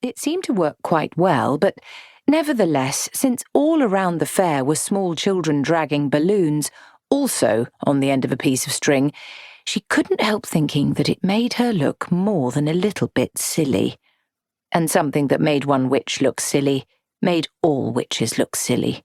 It seemed to work quite well, but nevertheless, since all around the fair were small children dragging balloons, also on the end of a piece of string, she couldn't help thinking that it made her look more than a little bit silly. And something that made one witch look silly made all witches look silly.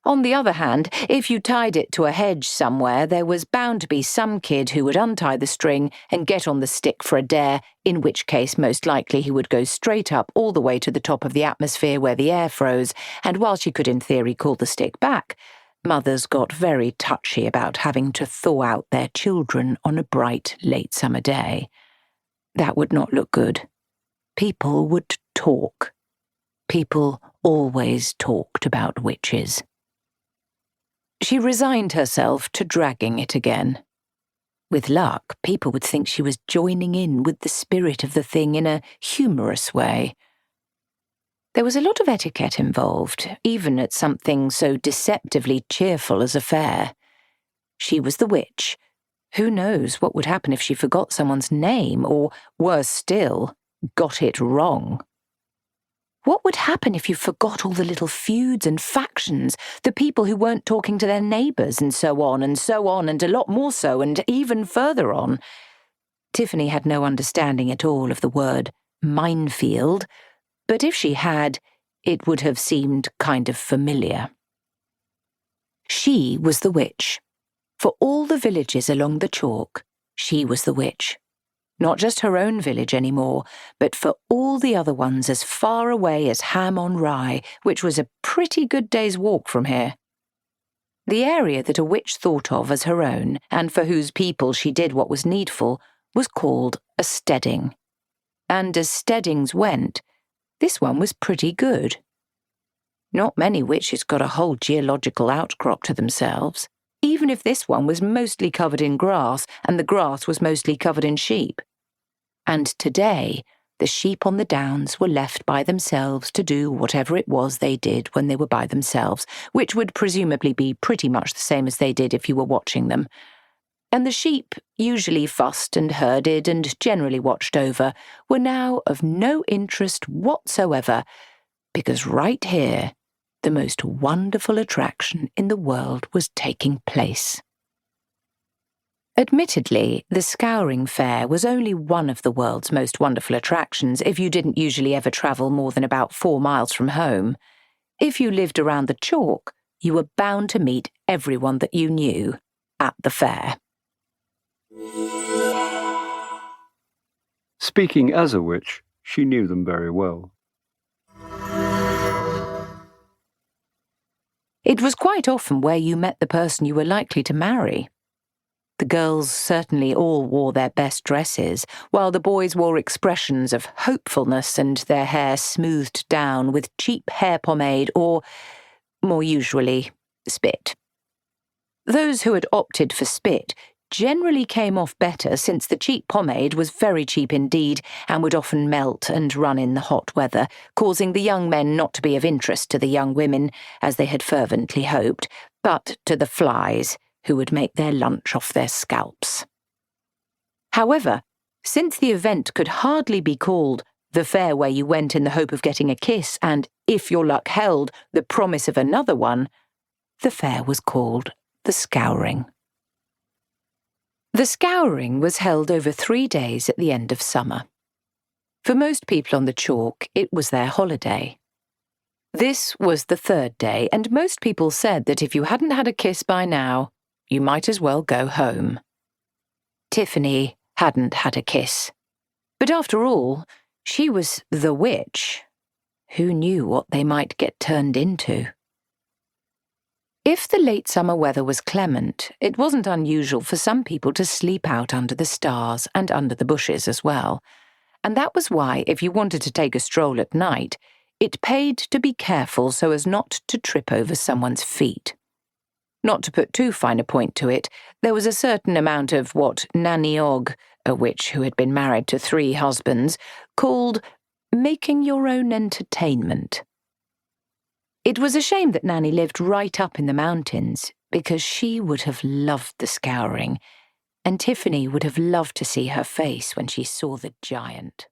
On the other hand, if you tied it to a hedge somewhere, there was bound to be some kid who would untie the string and get on the stick for a dare, in which case most likely he would go straight up all the way to the top of the atmosphere where the air froze, and while she could in theory call the stick back, mothers got very touchy about having to thaw out their children on a bright, late summer day. That would not look good. People would talk. People always talked about witches. She resigned herself to dragging it again. With luck, people would think she was joining in with the spirit of the thing in a humorous way. There was a lot of etiquette involved, even at something so deceptively cheerful as a fair. She was the witch. Who knows what would happen if she forgot someone's name, or, worse still, got it wrong? What would happen if you forgot all the little feuds and factions, the people who weren't talking to their neighbours, and so on, and a lot more so, and even further on? Tiffany had no understanding at all of the word minefield, but if she had, it would have seemed kind of familiar. She was the witch. For all the villages along the chalk, she was the witch. Not just her own village anymore, but for all the other ones as far away as Ham on Rye, which was a pretty good day's walk from here. The area that a witch thought of as her own, and for whose people she did what was needful, was called a steading. And as steadings went, this one was pretty good. Not many witches got a whole geological outcrop to themselves, even if this one was mostly covered in grass and the grass was mostly covered in sheep. And today, the sheep on the downs were left by themselves to do whatever it was they did when they were by themselves, which would presumably be pretty much the same as they did if you were watching them. And the sheep, usually fussed and herded and generally watched over, were now of no interest whatsoever, because right here, the most wonderful attraction in the world was taking place. Admittedly, the Scouring Fair was only one of the world's most wonderful attractions if you didn't usually ever travel more than about 4 miles from home. If you lived around the chalk, you were bound to meet everyone that you knew at the fair. Speaking as a witch, she knew them very well. It was quite often where you met the person you were likely to marry. The girls certainly all wore their best dresses, while the boys wore expressions of hopefulness and their hair smoothed down with cheap hair pomade or, more usually, spit. Those who had opted for spit generally came off better, since the cheap pomade was very cheap indeed and would often melt and run in the hot weather, causing the young men not to be of interest to the young women, as they had fervently hoped, but to the flies, who would make their lunch off their scalps. However, since the event could hardly be called the fair where you went in the hope of getting a kiss and, if your luck held, the promise of another one, the fair was called the Scouring. The Scouring was held over 3 days at the end of summer. For most people on the chalk, it was their holiday. This was the 3rd day, and most people said that if you hadn't had a kiss by now, you might as well go home. Tiffany hadn't had a kiss. But after all, she was the witch. Who knew what they might get turned into? If the late summer weather was clement, it wasn't unusual for some people to sleep out under the stars and under the bushes as well. And that was why, if you wanted to take a stroll at night, it paid to be careful so as not to trip over someone's feet. Not to put too fine a point to it, there was a certain amount of what Nanny Og, a witch who had been married to 3 husbands, called making your own entertainment. It was a shame that Nanny lived right up in the mountains, because she would have loved the Scouring, and Tiffany would have loved to see her face when she saw the giant.